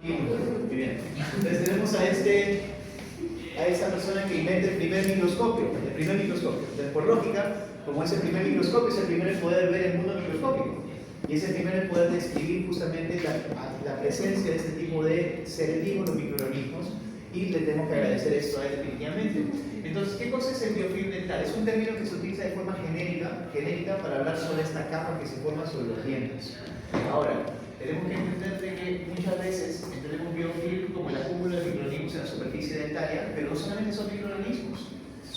Muy bien. Entonces tenemos a esta persona que inventa el primer microscopio. Entonces, por lógica, como es el primer microscopio, es el primero en poder ver el mundo microscópico. Y es el primero en poder describir justamente la presencia de este tipo de seres vivos, los microorganismos, y le tenemos que agradecer esto a él definitivamente. Entonces, ¿qué cosa es el biofilm dental? Es un término que se utiliza de forma genérica para hablar sobre esta capa que se forma sobre los dientes. Ahora, tenemos que entender de que muchas veces entendemos biofilm como el acúmulo de microorganismos en la superficie dentaria, pero no solamente son microorganismos.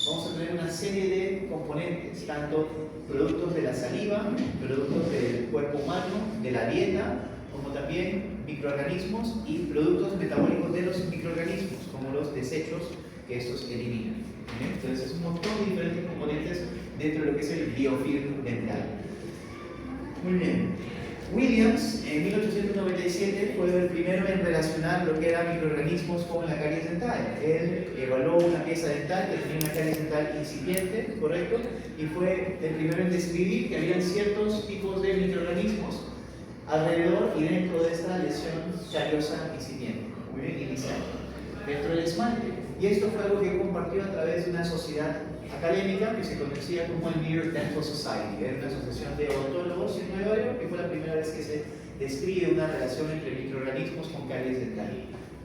Vamos a tener una serie de componentes, tanto productos de la saliva, productos del cuerpo humano, de la dieta, como también microorganismos y productos metabólicos de los microorganismos, como los desechos que estos eliminan. Entonces, es un montón de diferentes componentes dentro de lo que es el biofilm dental. Muy bien. Williams, en 1897, fue el primero en relacionar lo que eran microorganismos con la caries dental. Él evaluó una pieza dental que tenía una caries dental incipiente, ¿correcto? Y fue el primero en describir que había ciertos tipos de microorganismos alrededor y dentro de esta lesión cariosa incipiente, muy bien, inicial, dentro del esmalte. Y esto fue algo que compartió a través de una sociedad académica que se conocía como el New York Dental Society. Era una asociación de odontólogos en Nueva York, que fue la primera vez que se describe una relación entre microorganismos con caries dental.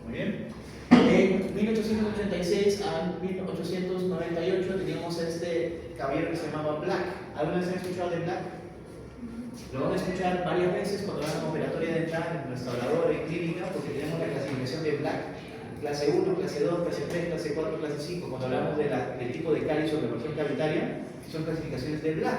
Muy bien. En 1886 a 1898 teníamos a este caballero que se llamaba Black. ¿Alguna vez han escuchado de Black? Lo vamos a escuchar varias veces cuando hagan operatoria dental, en restaurador, en clínica, porque tenemos la clasificación de Black. Clase 1, clase 2, clase 3, clase 4, clase 5. Cuando hablamos del tipo de caries o de región cavitaria, son clasificaciones de Black.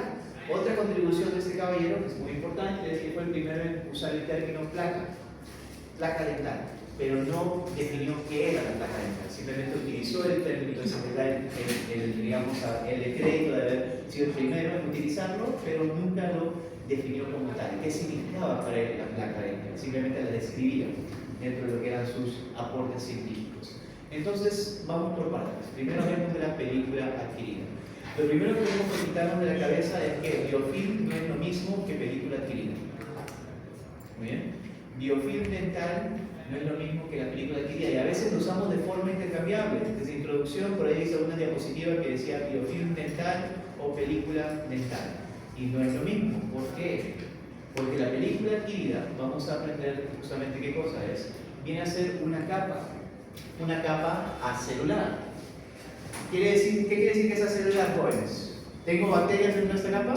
Otra contribución de este caballero, que es muy importante, es que fue el primero en usar el término placa dental, pero no definió qué era la placa dental, simplemente utilizó el término, entonces le da el crédito de haber sido el primero en utilizarlo, pero nunca lo definió como tal. ¿Qué significaba para él la placa dental? Simplemente la describía dentro de lo que eran sus aportes científicos. Entonces, vamos por partes. Primero hablemos de la película adquirida. Lo primero que tenemos que quitarnos de la cabeza es que biofilm no es lo mismo que película adquirida. Muy bien. Biofilm dental no es lo mismo que la película adquirida y a veces lo usamos de forma intercambiable. Desde introducción, por ahí hice una diapositiva que decía biofilm dental o película dental. Y no es lo mismo. ¿Por qué? Porque la película adquirida, vamos a aprender justamente qué cosa es, viene a ser una capa acelular. ¿Qué quiere decir que es acelular, jóvenes? ¿Tengo bacterias dentro de esta capa?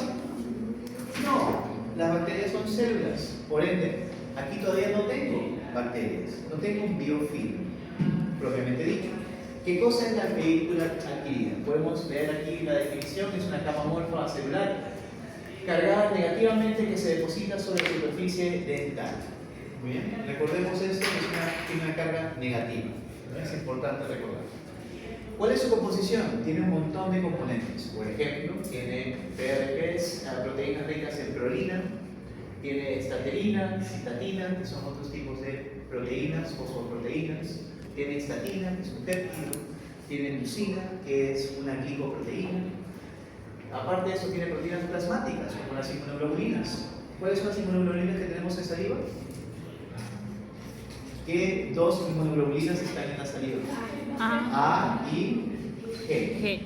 No, las bacterias son células, por ende, aquí todavía no tengo bacterias, no tengo un biofilm, propiamente dicho. ¿Qué cosa es la película adquirida? Podemos leer aquí la definición, es una capa amorfa celular cargada negativamente que se deposita sobre la superficie dental. Muy bien, recordemos esto, que tiene una carga negativa. Es importante recordar. ¿Cuál es su composición? Tiene un montón de componentes. Por ejemplo, tiene PRPs, proteínas ricas en prolina, tiene estaterina, citatina, que son otros tipos de proteínas, fosfoproteínas, tiene estatina, que es un péptido, tiene leucina, que es una glicoproteína. Aparte de eso, tiene proteínas plasmáticas, como las inmunoglobulinas. ¿Cuáles son las inmunoglobulinas que tenemos en saliva? ¿Qué dos inmunoglobulinas están en la saliva? A y G.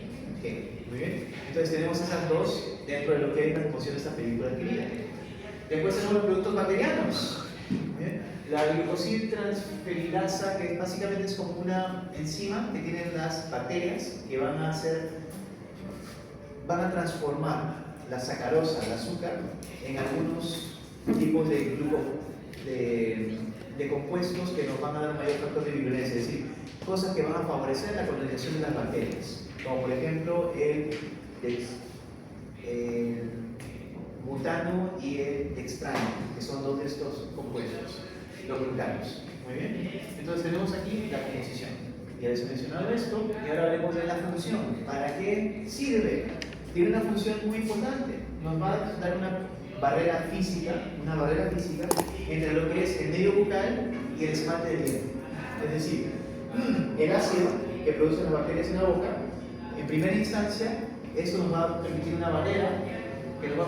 Muy bien. Entonces tenemos esas dos dentro de lo que es la composición de esta película adquirida. Después tenemos los productos bacterianos. ¿Bien? La glicosiltransferilasa, que básicamente es como una enzima que tienen las bacterias que van a transformar la sacarosa, el azúcar, en algunos tipos de compuestos que nos van a dar mayor factor de virulencia, es decir, cosas que van a favorecer la colonización de las bacterias, como por ejemplo el butano y el dextrano, que son dos de estos compuestos, los glucanos. Muy bien, entonces tenemos aquí la composición. Ya les he mencionado esto y ahora hablemos de la función. ¿Para qué sirve? Tiene una función muy importante. Nos va a dar una barrera física entre lo que es el medio bucal y el esmalte del diente. Es decir, el ácido que producen las bacterias en la boca, en primera instancia, esto nos va a permitir una barrera que nos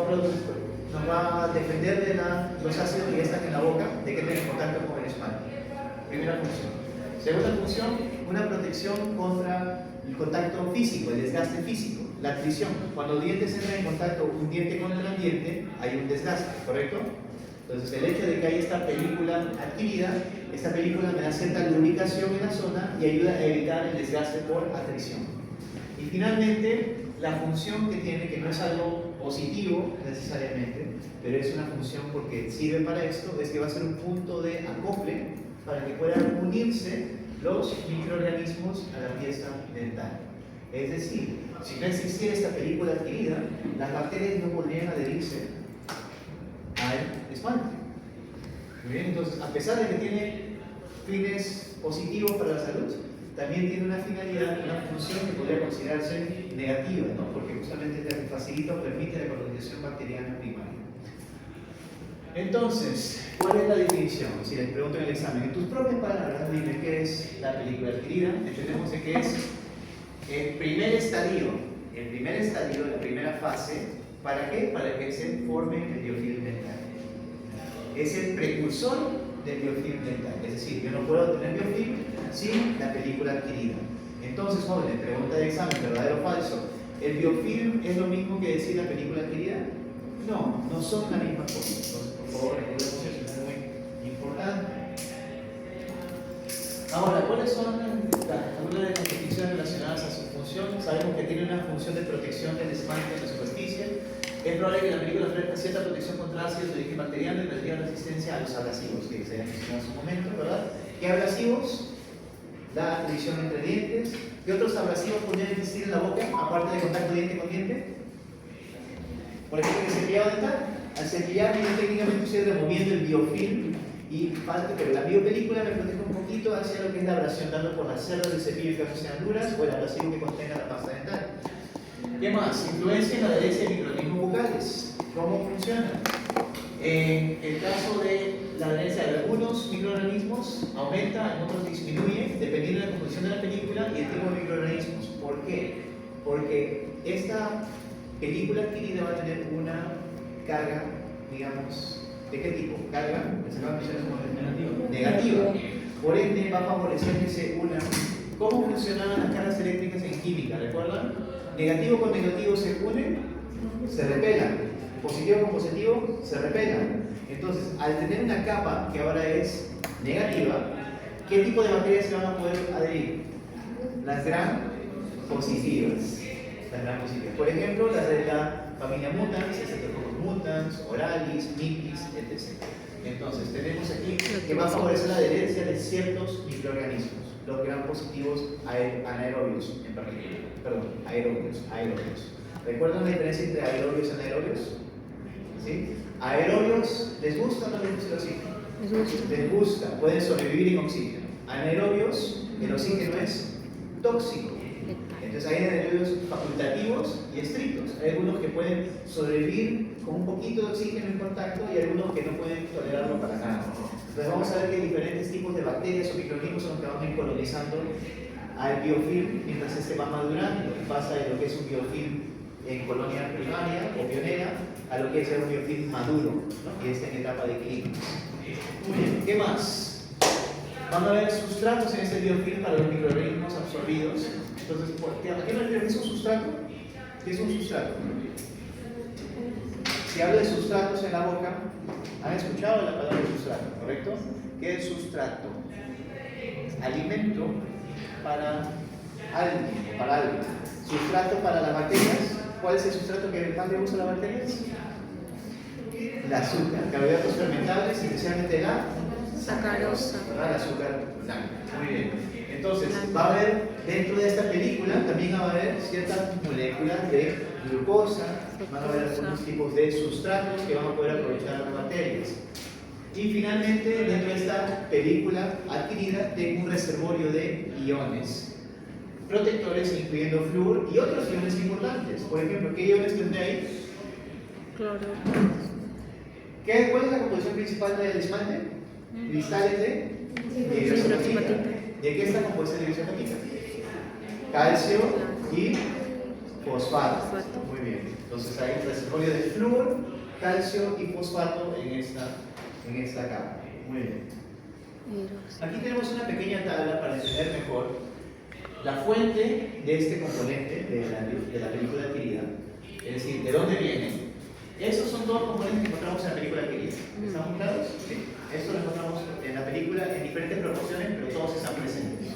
va a defender de los ácidos que ya están en la boca, de que tengan contacto con el esmalte. ¿Ok? Primera función. Segunda función, una protección contra el contacto físico, el desgaste físico, la atrición. Cuando el diente entra en contacto un diente con el diente, hay un desgaste, ¿correcto? Entonces, el hecho de que haya esta película adquirida, esta película me da cierta lubricación en la zona y ayuda a evitar el desgaste por atrición. Y finalmente, la función que tiene, que no es algo positivo necesariamente, pero es una función porque sirve para esto, es que va a ser un punto de acople para que puedan unirse los microorganismos a la pieza dental. Es decir, si no existiera esta película adquirida, las bacterias no podrían adherirse al esmalte. Muy bien, entonces, a pesar de que tiene fines positivos para la salud, también tiene una finalidad, una función que podría considerarse negativa, ¿no? Porque justamente facilita o permite la colonización bacteriana primaria. Entonces, ¿cuál es la definición? Si les pregunto en el examen, en tus propias palabras, dime qué es la película adquirida. Entendemos que es el primer estadio, la primera fase. ¿Para qué? Para que se forme el biofilm dental. Es el precursor del biofilm dental. Es decir, yo no puedo tener biofilm sin la película adquirida. Entonces, jóvenes, pregunta de examen, ¿verdadero o falso? ¿El biofilm es lo mismo que decir la película adquirida? No, no son la misma cosa. Entonces, por favor, recordemos eso, es muy importante. Ahora, ¿cuáles son algunas de las definiciones relacionadas a su función? Sabemos que tiene una función de protección del esmalte de la superficie. Es probable que la película ofrezca cierta protección contra ácidos de origen bacteriano y relativa resistencia a los abrasivos, que se han mencionado en su momento, ¿verdad? ¿Qué abrasivos? La fricción entre dientes. ¿Qué otros abrasivos podrían existir en la boca, aparte de contacto diente con diente? Por ejemplo, el cepillado dental. Al cepillar, técnicamente estoy removiendo el biofilm, pero la biopelícula me protege un poquito hacia lo que es la abrasión, dando por las cerdas del cepillo que no sean duras o el abrasivo que contenga la pasta dental. ¿Qué más? Influencia en la adherencia de microorganismos bucales. ¿Cómo funciona? En el caso de la adherencia de algunos microorganismos, aumenta, en otros disminuye, dependiendo de la composición de la película y el tipo de microorganismos. ¿Por qué? Porque esta película adquirida va a tener una carga, digamos, ¿de qué tipo? Carga, negativa. Por ende, va a favorecer que se unan. ¿Cómo funcionaban las cargas eléctricas en química? ¿Recuerdan? Negativo con negativo se unen, se repelan. Positivo con positivo se repelan. Entonces, al tener una capa que ahora es negativa, ¿qué tipo de bacterias se van a poder adherir? Las gram positivas. Por ejemplo, las de la familia Mutans, Streptococcus mutans, Oralis, Mitis, etc. Entonces, tenemos aquí que va a favorecer la adherencia de ciertos microorganismos, los gram positivos anaerobios en particular. Perdón, aerobios. ¿Recuerdan la diferencia entre aerobios y anaerobios? ¿Sí? Aerobios, ¿les gusta o no les gusta el oxígeno? Les gusta, pueden sobrevivir en oxígeno. Anaerobios, el oxígeno es tóxico. Entonces hay anaerobios facultativos y estrictos. Hay algunos que pueden sobrevivir con un poquito de oxígeno en contacto y algunos que no pueden tolerarlo para nada. Entonces vamos a ver que diferentes tipos de bacterias o microorganismos son los que van a ir colonizando al biofilm mientras este va madurando y pasa de lo que es un biofilm en colonia primaria o pionera a lo que es un biofilm maduro, ¿no? Que está en etapa de clínica. Muy bien, ¿qué más? Van a haber sustratos en este biofilm para los microorganismos absorbidos. Entonces, ¿a qué me refiero? ¿Qué es un sustrato? ¿Qué es un sustrato? Si hablo de sustratos en la boca, ¿han escuchado la palabra sustrato, correcto? ¿Qué es sustrato? Alimento para algo. Sustrato para las bacterias. ¿Cuál es el sustrato que más le gusta a las bacterias? El azúcar. Carbohidratos fermentables, especialmente la sacarosa. ¿Verdad? El azúcar blanco. Muy bien. Entonces, va a haber dentro de esta película también va a haber ciertas moléculas de glucosa, van a haber algunos tipos de sustratos que van a poder aprovechar las bacterias. Y finalmente, dentro de esta película adquirida, tengo un reservorio de iones protectores, incluyendo flúor y otros iones importantes. Por ejemplo, ¿qué iones tendré ahí? Cloro. ¿Cuál es la composición principal del esmalte? Cristales de hidroxiapatita. ¿De qué está compuesta la hidroxiapatita? Calcio y fosfato. Muy bien. Entonces hay un reservorio de flúor, calcio y fosfato en esta capa. Muy bien. Aquí tenemos una pequeña tabla para entender mejor la fuente de este componente de la película adquirida, es decir, de dónde viene. Estos son todos componentes que encontramos en la película adquirida. ¿Estamos claros? Sí. Esto lo encontramos en la película en diferentes proporciones, pero todos están presentes.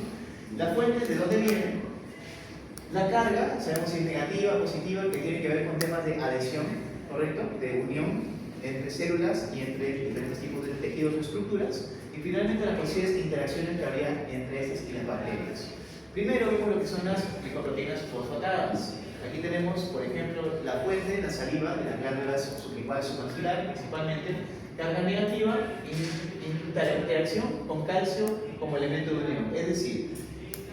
La fuente, ¿de dónde viene? La carga, sabemos si es negativa, positiva, que tiene que ver con temas de adhesión, ¿correcto? De unión entre células y entre diferentes tipos de tejidos o estructuras. Y finalmente las posibles interacciones que habría entre estas y las bacterias. Primero vemos lo que son las glicoproteínas fosfatadas. Aquí tenemos, por ejemplo, la fuente, la saliva de las glándulas sublinguales submaxilares, principalmente carga negativa y interacción con calcio como elemento de unión. Es decir,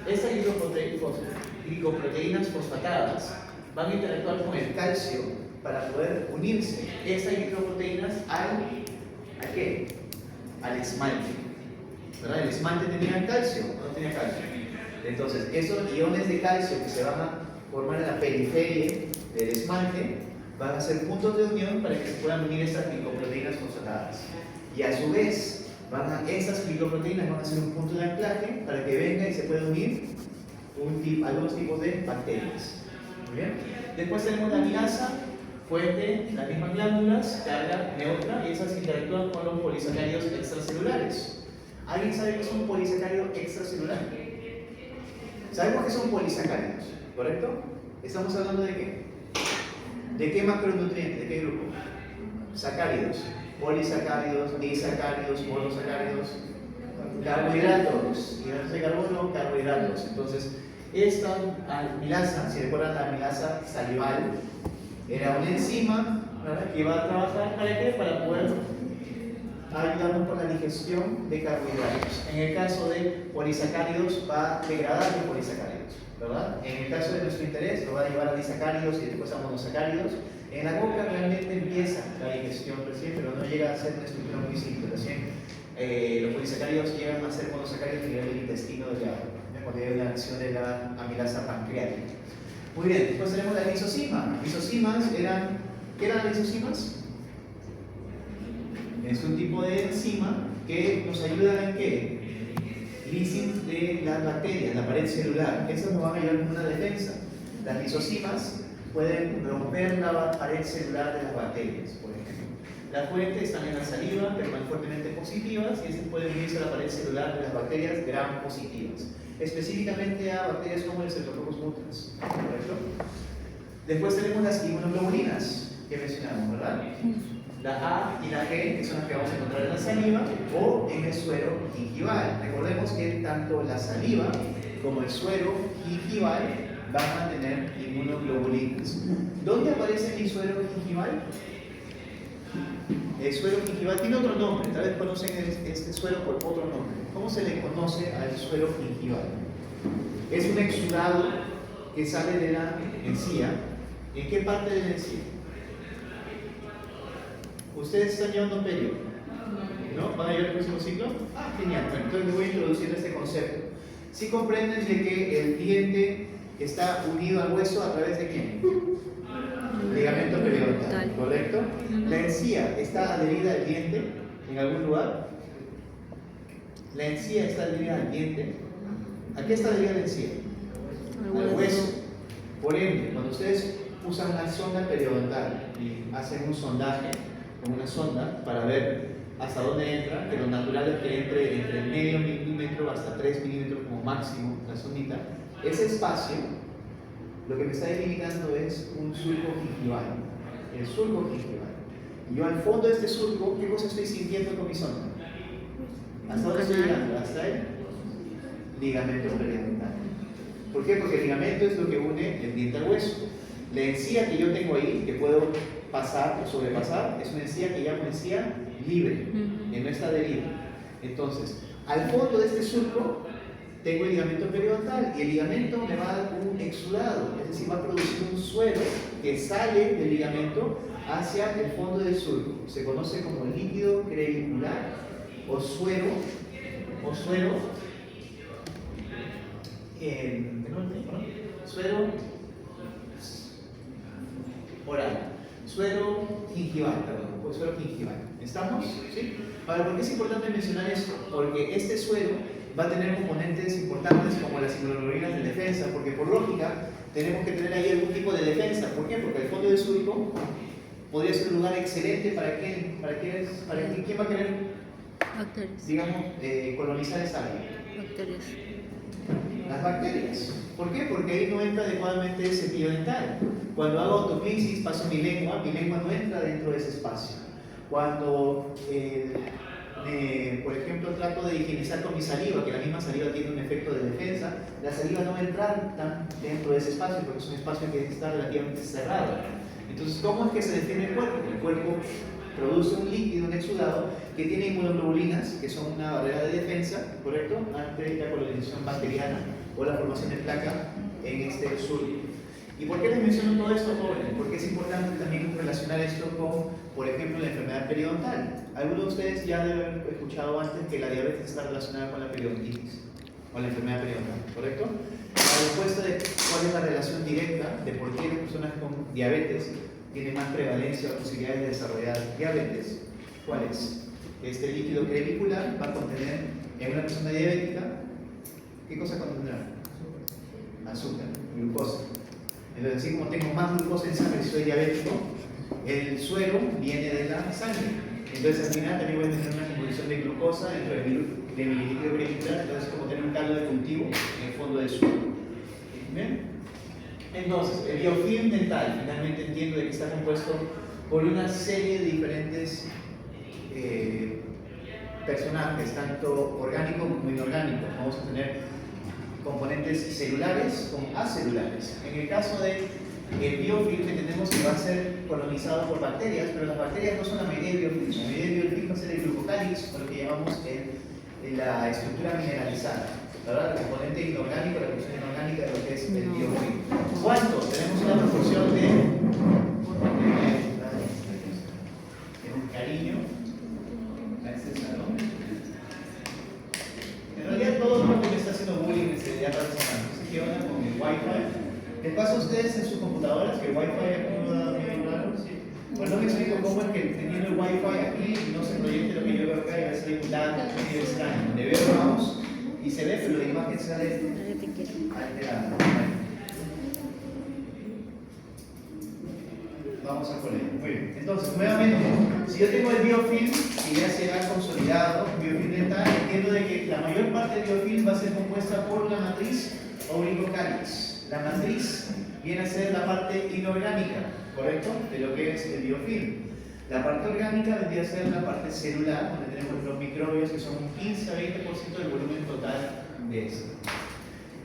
estas glicoproteínas fosfatadas van a interactuar con el calcio para poder unirse estas glicoproteínas ¿a qué? Al esmalte. ¿Verdad? El esmalte tenía calcio o no tenía calcio. Entonces, esos iones de calcio que se van a formar en la periferia del esmalte van a ser puntos de unión para que se puedan unir estas glicoproteínas fosfatadas. Y a su vez, esas glicoproteínas van a ser un punto de anclaje para que venga y se pueda unir algunos tipos de bacterias. Muy bien. Después tenemos la amilasa, fuente, las mismas glándulas, carga neutra, y esas interactúan con los polisacáridos extracelulares. ¿Alguien sabe qué es un polisacárido extracelular? Sabemos que son polisacáridos, ¿correcto? ¿Estamos hablando de qué? ¿De qué macronutriente? ¿De qué grupo? Sacáridos. Polisacáridos, disacáridos, monosacáridos, carbohidratos, hidratos de carbono, carbohidratos. Entonces, esta amilasa, si recuerdan la amilasa salival, era una enzima, ¿verdad?, que iba a trabajar ¿para qué? Para poder ayudarnos con la digestión de carbohidratos. En el caso de polisacáridos, va a degradar los polisacáridos, ¿verdad? En el caso de nuestro interés, lo va a llevar a disacáridos y después a monosacáridos. En la boca realmente empieza la digestión recién, pero no llega a ser una estructura muy simple. Recién los polisacáridos llegan a ser monosacáridos a nivel del intestino delgado, cuando hay una acción de la amilasa pancreática. Muy bien, después tenemos la lisosima. Lisosimas eran, ¿qué eran las lisosimas? Es un tipo de enzima que nos ayuda en qué? Lising de las bacterias, la pared celular. Esas nos van a ayudar con una defensa. Las lisosimas pueden romper la pared celular de las bacterias, por ejemplo. Las fuentes están en la saliva, pero más fuertemente positivas, y estas pueden unirse a la pared celular de las bacterias gram positivas, específicamente a bacterias como el Streptococcus mutans, ¿correcto? Después tenemos las inmunoglobulinas que mencionamos, ¿verdad? La A y la G, que son las que vamos a encontrar en la saliva o en el suero gingival. Recordemos que tanto la saliva como el suero gingival van a tener inmunoglobulinas. ¿Dónde aparece mi suero gingival? El suero gingival tiene otro nombre, tal vez conocen este suero por otro nombre. ¿Cómo se le conoce al suero gingival? Es un exudado que sale de la encía. ¿En qué parte de la encía? ¿Ustedes están llevando perio? ¿No? ¿Van a llevar el próximo ciclo? Ah, genial. Bueno, entonces les voy a introducir este concepto. Si comprenden de que el diente está unido al hueso a través de ¿quién? Ligamento periodontal, ¿correcto? La encía está adherida al diente en algún lugar. La encía está adherida al diente. ¿A qué está adherida la encía? Al hueso. Por ende, cuando ustedes usan la sonda periodontal y hacen un sondaje con una sonda para ver hasta dónde entra, que lo natural es que entre medio milímetro hasta 3 milímetros como máximo la sondita, ese espacio lo que me está delimitando es un surco gingival, el surco gingival. Y yo al fondo de este surco, ¿qué cosa estoy sintiendo con mi sonda? ¿Hasta dónde estoy llegando? Hasta el ligamento periodontal. ¿Por qué? Porque el ligamento es lo que une el diente al hueso. La encía que yo tengo ahí, que puedo pasar o sobrepasar, es una encía que llamo encía libre, que no está adherida. Entonces, al fondo de este surco tengo el ligamento periodontal y el ligamento me va a dar un exudado, es decir, va a producir un suero que sale del ligamento hacia el fondo del surco. Se conoce como líquido crevicular o suero oral, suero gingival, perdón. suelo gingival. ¿Estamos? ¿Sí? Ahora, ¿por qué es importante mencionar esto? Porque este suelo va a tener componentes importantes como las inmunoglobulinas de defensa, porque por lógica tenemos que tener ahí algún tipo de defensa. ¿Por qué? Porque el fondo de súdico podría ser un lugar excelente para quién va a querer, Bacterias. digamos, colonizar esa área. Bacterias. Las bacterias. ¿Por qué? Porque ahí no entra adecuadamente el cepillo dental. Cuando hago autoclisis, paso mi lengua no entra dentro de ese espacio. Cuando, por ejemplo, trato de higienizar con mi saliva, que la misma saliva tiene un efecto de defensa, la saliva no va a entrar tan dentro de ese espacio, porque es un espacio que está relativamente cerrado. Entonces, ¿cómo es que se defiende el cuerpo? El cuerpo produce un líquido, un exudado, que tiene inmunoglobulinas, que son una barrera de defensa, ¿correcto?, ante la colonización bacteriana o la formación de placa en este surco. ¿Y por qué les menciono todo esto, jóvenes? Porque es importante también relacionar esto con, por ejemplo, la enfermedad periodontal. Algunos de ustedes ya deben haber escuchado antes que la diabetes está relacionada con la periodontitis, con la enfermedad periodontal, ¿correcto? La respuesta de cuál es la relación directa de por qué las personas con diabetes tienen más prevalencia o posibilidades de desarrollar diabetes, ¿cuál es? Este líquido crevicular va a contener, en una persona diabética, ¿qué cosa contendrá? Azúcar, glucosa. Entonces, así como tengo más glucosa en sangre si soy diabético, el suero viene de la sangre. Entonces, al final también voy a tener una composición de glucosa dentro de mi líquido crevicular, entonces es como tener un caldo de cultivo en el fondo del suero. ¿Bien? Entonces, el biofilm dental, finalmente entiendo de que está compuesto por una serie de diferentes personajes, tanto orgánicos como inorgánicos. Vamos a tener componentes celulares como acelulares. En el caso del biofilm, entendemos que va a ser colonizado por bacterias, pero las bacterias no son la mayoría del biofilm. La mayoría del biofilm va a ser el glucocálix, o lo que llamamos la estructura mineralizada. ¿Verdad? El componente inorgánico, la porción inorgánica de lo que es el biofilm. ¿Cuánto? Tenemos una proporción de un cariño a este salón. En realidad todo el mundo me está haciendo bullying desde ya para semana. No sé qué onda con el Wi-Fi. ¿Les pasa a ustedes en sus computadoras que el Wi-Fi aquí no da medio raro? Sí. Pues no me explico cómo es que teniendo el Wi-Fi aquí no se proyecte lo que yo veo acá y va a ser un lag medio extraño. Le veo el mouse y se ve, pero la imagen sale alterada. Vamos a poner. Muy bien. Entonces, nuevamente, si yo tengo el biofilm y ya se ha consolidado, biofilm dental, entiendo de que la mayor parte del biofilm va a ser compuesta por la matriz auricocálix. La matriz viene a ser la parte inorgánica, ¿correcto?, de lo que es el biofilm. La parte orgánica vendría a ser la parte celular, donde tenemos los microbios que son un 15 a 20% del volumen total de esto.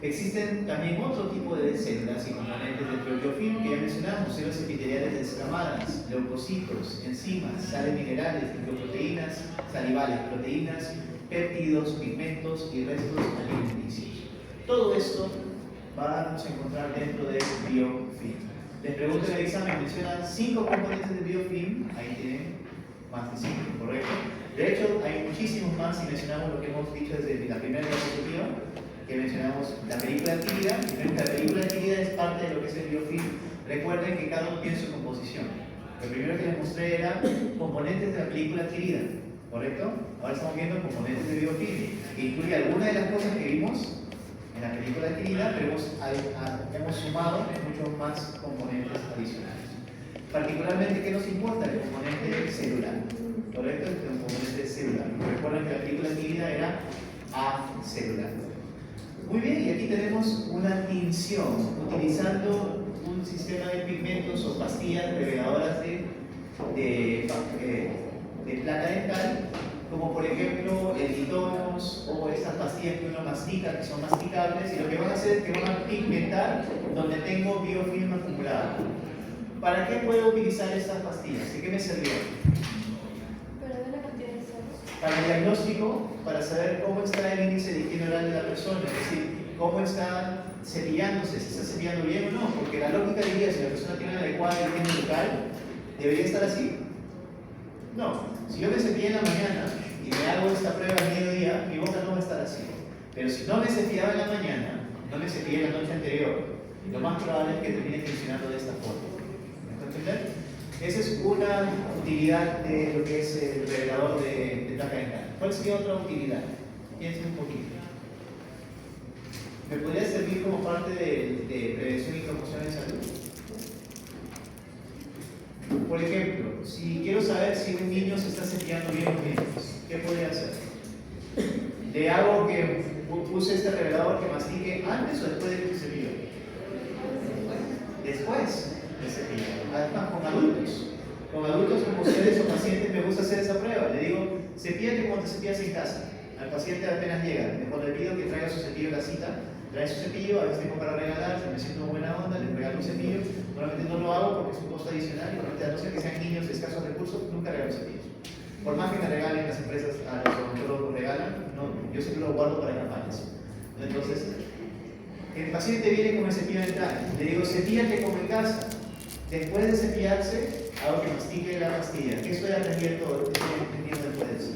Existen también otro tipo de células y componentes del biofilm que ya mencionamos: células epiteliales descamadas, leucocitos, enzimas, sales minerales, microproteínas salivales, proteínas, péptidos, pigmentos y restos alimenticios. Todo esto vamos a encontrar dentro del biofilm. Les pregunto en el examen, mencionan 5 componentes del biofilm, ahí tienen más de 5, ¿correcto? De hecho, hay muchísimos más si mencionamos lo que hemos dicho desde la primera diapositiva, que mencionamos la película adquirida. La película adquirida es parte de lo que es el biofilm. Recuerden que cada uno tiene su composición. Lo primero que les mostré era componentes de la película adquirida, ¿correcto? Ahora estamos viendo componentes de biofilm, que incluye algunas de las cosas que vimos en la película adquirida, pero hemos sumado muchos más componentes adicionales. Particularmente, ¿qué nos importa? El componente celular, ¿correcto? El componente celular. Recuerden que la película adquirida era acelular. Muy bien, y aquí tenemos una tinción utilizando un sistema de pigmentos o pastillas reveladoras de placa dental, como por ejemplo el ditonos o estas pastillas que uno mastica, que son masticables, y lo que van a hacer es que van a pigmentar donde tengo biofilm acumulado. ¿Para qué puedo utilizar estas pastillas? ¿De qué me sirvieron? Para ver la cantidad de sales. Para el diagnóstico, para saber cómo está el índice de higiene oral de la persona, es decir, cómo está cepillándose, si está cepillando bien o no, porque la lógica diría, si la persona tiene una adecuada higiene bucal, ¿debería estar así? No. Si yo me cepillé en la mañana y me hago esta prueba al mediodía, mi boca no va a estar así. Pero si no me cepillaba en la mañana, no me cepillé la noche anterior, lo más probable es que termine funcionando de esta forma. ¿Me puedo entender? Esa es una utilidad de lo que es el revelador de placa dental. ¿Cuál sería otra utilidad? Piensen un poquito. ¿Me podría servir como parte de prevención y promoción de salud? Por ejemplo, si quiero saber si un niño se está cepillando bien los dientes, ¿qué podría hacer? ¿Le hago que use este revelador que mastique antes o después de que se cepille? Después de cepillar. Además, con adultos. Con adultos como ustedes o pacientes me gusta hacer esa prueba. Le digo, cepíllate como te cepillas en casa. Al paciente apenas llega. Mejor le pido que traiga su cepillo a la cita. Trae su cepillo, a veces tengo para regalar, si me siento buena onda, le regalo un cepillo. Normalmente no lo hago porque es un costo adicional y normalmente a no ser que sean niños de escasos recursos, nunca regalo cepillos. Por más que me regalen las empresas, a los odontólogos regalan, no, yo siempre lo guardo para campañas. Entonces, el paciente viene con el cepillo dental, le digo, cepíllate como en casa. Después de cepillarse, hago que mastique la pastilla. ¿Qué estoy aprendiendo después de eso?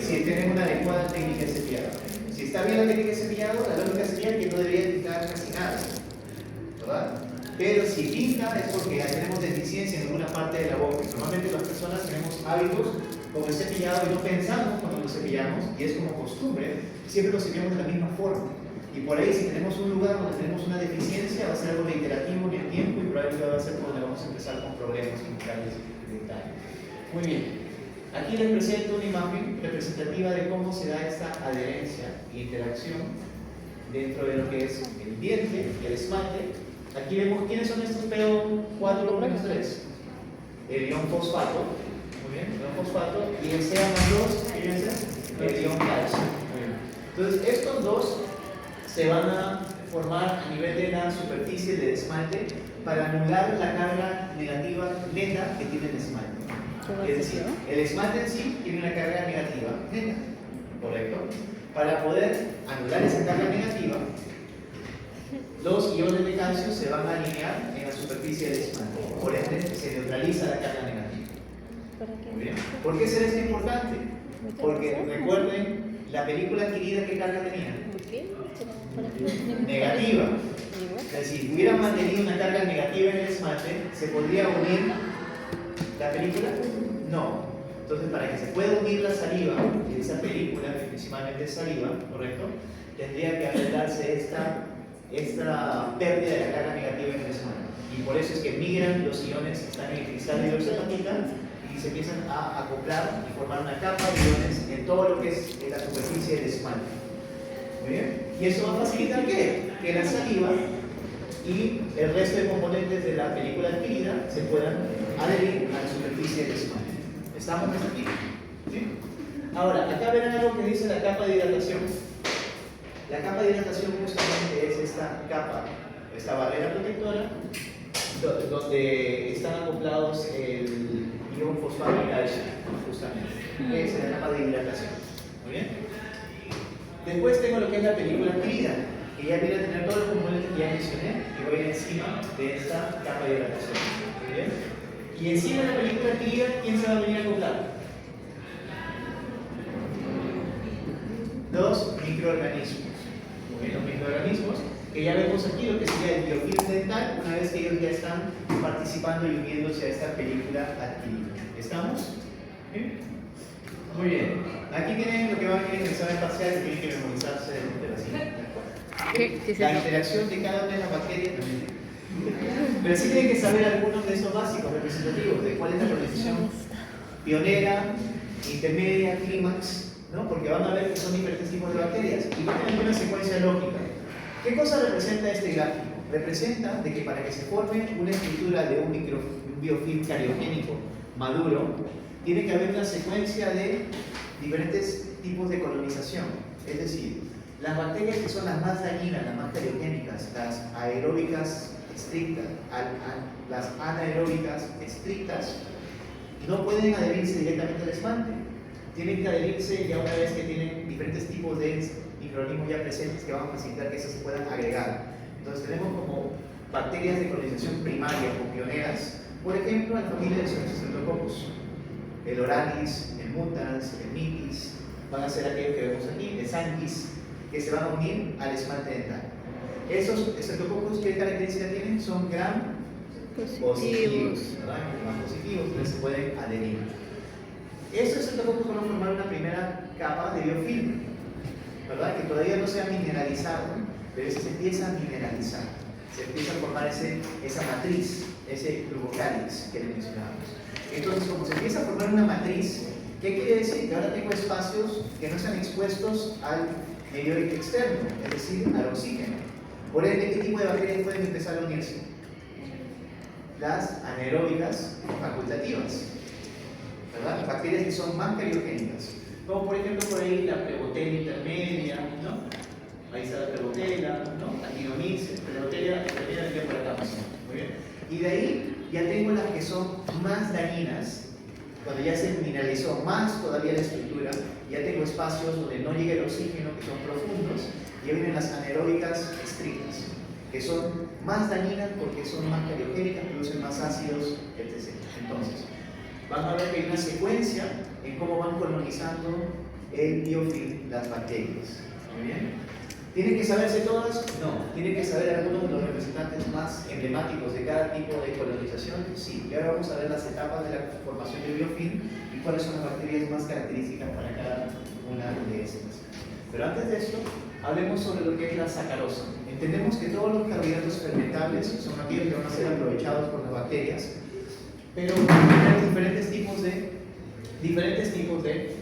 Si tenemos una adecuada técnica de cepillado. Si está bien la técnica de cepillado, la lógica sería que no debería pintar casi nada, ¿verdad? Pero si pinta es porque tenemos deficiencia en alguna parte de la boca. Normalmente las personas tenemos hábitos como el cepillado y no pensamos cuando nos cepillamos, y es como costumbre, siempre lo cepillamos de la misma forma. Y por ahí, si tenemos un lugar donde tenemos una deficiencia, va a ser algo reiterativo en el tiempo y probablemente va a ser donde vamos a empezar con problemas bucales dentales. Muy bien. Aquí les presento una imagen representativa de cómo se da esta adherencia e interacción dentro de lo que es el diente, el esmalte. Aquí vemos quiénes son estos PO4-3. El ion fosfato, muy bien, el ion fosfato, y el CA+2, fíjense, el ion calcio. Entonces, estos dos se van a formar a nivel de la superficie del esmalte para anular la carga negativa neta que tiene el esmalte. Es decir, el esmalte en sí tiene una carga negativa neta, ¿correcto? Para poder anular esa carga negativa, los iones de calcio se van a alinear en la superficie del esmalte. Por ende, se neutraliza la carga negativa. Muy bien. ¿Por qué será esto importante? Porque recuerden, la película adquirida, ¿qué carga tenía? Negativa. Es decir, si hubiera mantenido una carga negativa en el esmalte, ¿se podría unir la película? No. Entonces, para que se pueda unir la saliva, en esa película, que principalmente es saliva, ¿correcto? Tendría que agregarse esta pérdida de la carga negativa en el esmalte. Y por eso es que migran los iones que están en el cristal de hidroxapatita y se empiezan a acoplar y formar una capa de iones en todo lo que es la superficie del esmalte. Muy bien. Y eso va a facilitar ¿qué? Que la saliva y el resto de componentes de la película adquirida se puedan adherir a la superficie del esmalte. ¿Estamos hasta aquí? ¿Sí? Ahora, acá verán algo que dice la capa de hidratación. La capa de hidratación justamente es esta capa, esta barrera protectora, donde están acoplados el ion fosfato y calcio, justamente. Esa es la capa de hidratación. Muy bien. Después tengo lo que es la película adquirida, que ya viene a tener todos los componentes que ya mencioné, que voy encima de esta capa de hidratación. Muy bien. Y encima de la película adquirida, ¿quién se va a venir a acoplar? Dos microorganismos. Muy bien, los microorganismos, que ya vemos aquí lo que sería el biofilm dental, una vez que ellos ya están participando y uniéndose a esta película adquirida. ¿Estamos? ¿Sí? Muy bien. Aquí tienen lo que va a venir en el examen parcial, que tienen que memorizarse de la siguiente. La interacción de cada una de las bacterias también. Pero sí tienen que saber algunos de esos básicos representativos, de cuál es la organización pionera, intermedia, clímax, ¿no? Porque van a ver que son diferentes tipos de bacterias y van a tener una secuencia lógica. ¿Qué cosa representa este gráfico? Representa de que para que se forme una estructura de un biofilm cariogénico maduro, tiene que haber una secuencia de diferentes tipos de colonización. Es decir, las bacterias que son las más dañinas, las más cariogénicas, las aeróbicas estrictas, las anaeróbicas estrictas, no pueden adherirse directamente al esmalte. Tienen que adherirse ya una vez que tienen diferentes tipos de microorganismos ya presentes que van a facilitar que esas se puedan agregar. Entonces tenemos como bacterias de colonización primaria o pioneras, por ejemplo, la familia de los Streptococcus, el Oralis, el Mutans, el Mitis, van a ser aquellos que vemos aquí, el Sanctis, que se van a unir al esmalte dental. Esos Streptococcus, ¿qué características tienen? Son gram Positivos. ¿verdad? Más positivos, entonces se pueden adherir. Eso es el poco para formar una primera capa de biofilm, ¿verdad? Que todavía no se ha mineralizado, pero se empieza a mineralizar, se empieza a formar esa matriz, ese glucocálix que le mencionábamos. Entonces, como se empieza a formar una matriz, ¿qué quiere decir? Que ahora tengo espacios que no están expuestos al medio externo, es decir, al oxígeno. Por ende, ¿qué tipo de bacterias pueden empezar a unirse? Las anaeróbicas facultativas, ¿verdad? Las bacterias que son más cariogénicas, como por ejemplo por ahí la Plebotella intermedia, ¿no? Ahí está la Plebotella, ¿no? Actinomyces, Plebotella intermedia por acá, muy bien. Y de ahí ya tengo las que son más dañinas, cuando ya se mineralizó más todavía la estructura, ya tengo espacios donde no llega el oxígeno, que son profundos, y ya vienen las anaeróbicas estrictas, que son más dañinas porque son más cariogénicas, producen más ácidos, etc. Entonces, van a ver que hay una secuencia en cómo van colonizando el biofilm las bacterias. ¿Muy bien? ¿Tienen que saberse todas? No. ¿Tienen que saber algunos de los representantes más emblemáticos de cada tipo de colonización? Sí. Y ahora vamos a ver las etapas de la formación del biofilm y cuáles son las bacterias más características para cada una de estas. Pero antes de esto, hablemos sobre lo que es la sacarosa. Entendemos que todos los carbohidratos fermentables son aquellos que van a ser aprovechados por las bacterias, pero tenemos diferentes tipos de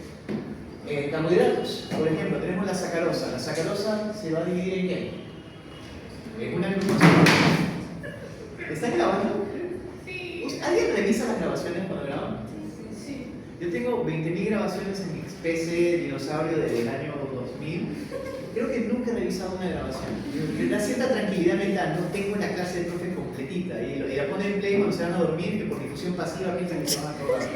carbohidratos. Por ejemplo, tenemos la sacarosa. La sacarosa se va a dividir en ¿qué? En una glucosa. ¿Están grabando? Sí. ¿Alguien revisa las grabaciones cuando graban? Sí. Yo tengo 20.000 grabaciones en mi especie dinosaurio del año 2000. Creo que nunca he revisado una grabación. Me da cierta tranquilidad mental. No tengo la clase de profe completita y la ponen en play cuando se van a dormir, que por difusión pasiva piensan que se van a acordar.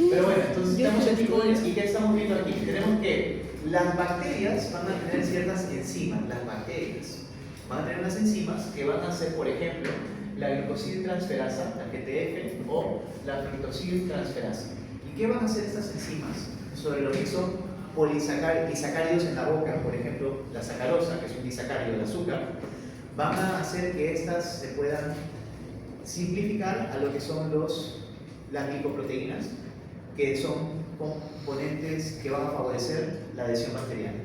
Pero bueno, entonces estamos en microbios y ¿qué estamos viendo aquí? Tenemos que las bacterias van a tener ciertas enzimas. Las bacterias van a tener unas enzimas que van a ser, por ejemplo, la glucosidtransferasa, la GTF, o la fructosidtransferasa. ¿Y qué van a hacer estas enzimas sobre lo que son disacáridos en la boca? Por ejemplo, la sacarosa, que es un disacárido del azúcar, van a hacer que estas se puedan simplificar a lo que son las glicoproteínas, que son componentes que van a favorecer la adhesión bacteriana.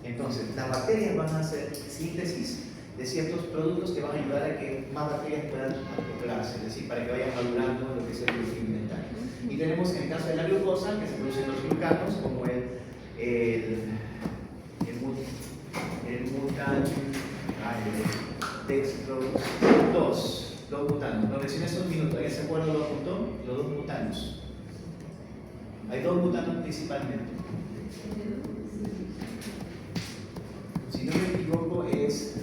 Entonces, las bacterias van a hacer síntesis de ciertos productos que van a ayudar a que más bacterias puedan acoplarse, es decir, para que vayan madurando lo que es el biofilm alimentario. Y tenemos en el caso de la glucosa, que se producen los glucanos, como dos butanos. Lo mencioné hace un minuto. ¿Alguien se acuerda de los dos butanos? Hay dos butanos principalmente. Si no me equivoco, es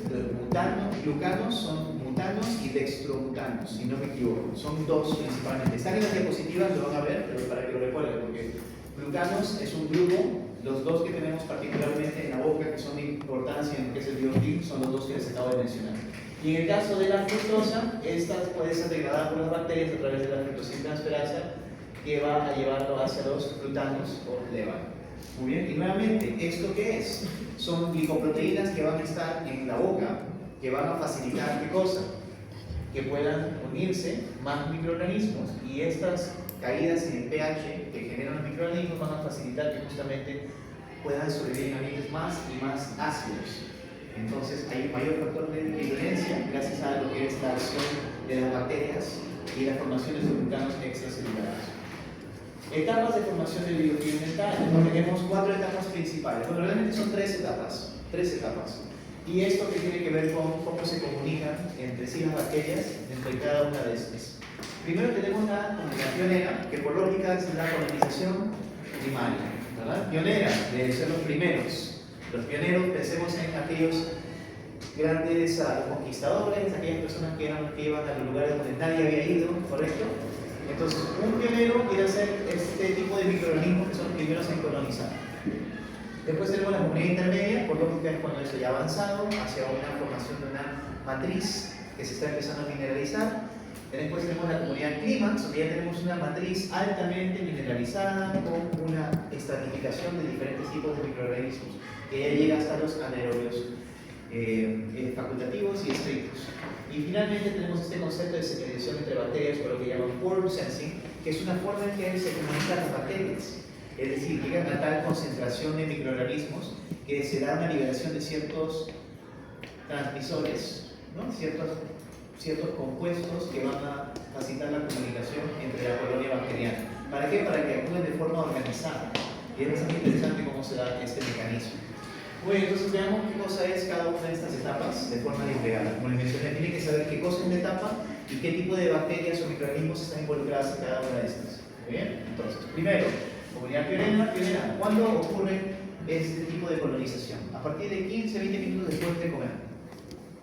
glucanos son butanos y dextrobutanos, si no me equivoco. Son dos principalmente. Están en las diapositivas, lo van a ver, pero para que lo recuerden, porque glucanos es un grupo. Los dos que tenemos particularmente en la boca, que son de importancia en lo que es el biofilm, son los dos que les acabo de mencionar. Y en el caso de la fructosa, esta puede ser degradada por las bacterias a través de la fructosidtransferasa, que va a llevarlo hacia los glutanos o lévanos. Muy bien, y nuevamente, ¿esto qué es? Son glicoproteínas que van a estar en la boca, que van a facilitar ¿qué cosa? Que puedan unirse más microorganismos, y estas caídas en el pH que generan los microorganismos van a facilitar que justamente puedan sobrevivir en ambientes más y más ácidos. Entonces hay un mayor factor de virulencia gracias a lo que es la acción de las bacterias y las formaciones de glutanos extracelulares. Etapas de formación del biofilm alimentario. Tenemos 4 etapas principales. Bueno, realmente son 3 etapas. Y esto que tiene que ver con cómo se comunican entre sí las bacterias entre cada una de estas. Primero tenemos la comunicación pionera, que por lógica es la colonización primaria, ¿verdad? Pionera, de ser los primeros. Los pioneros, pensemos en aquellos grandes conquistadores, aquellas personas que iban a los lugares donde nadie había ido, ¿correcto? Entonces, un pionero quiere hacer este tipo de microorganismos que son los primeros en colonizar. Después tenemos la comunidad intermedia, por lógica es cuando esto ya ha avanzado hacia una formación de una matriz que se está empezando a mineralizar. Después tenemos la comunidad clímax, donde ya tenemos una matriz altamente mineralizada con una estratificación de diferentes tipos de microorganismos que ya llega hasta los anaerobios facultativos y estrictos. Y finalmente tenemos este concepto de secreción entre bacterias, por lo que llaman quorum sensing, que es una forma en que se comunican las bacterias. Es decir, llegan a tal concentración de microorganismos que se da una liberación de ciertos transmisores, ¿no? ciertos compuestos que van a facilitar la comunicación entre la colonia bacteriana. ¿Para qué? Para que actúen de forma organizada. Y es bastante interesante cómo se da este mecanismo. Bueno, entonces veamos qué cosa es cada una de estas etapas de forma disgregada. Como les mencioné, tienen que saber qué cosa es una etapa y qué tipo de bacterias o microorganismos están involucradas en cada una de estas. ¿Muy bien? Entonces, primero, comunidad pionera. ¿Cuándo ocurre este tipo de colonización? A partir de 15-20 minutos después de comer.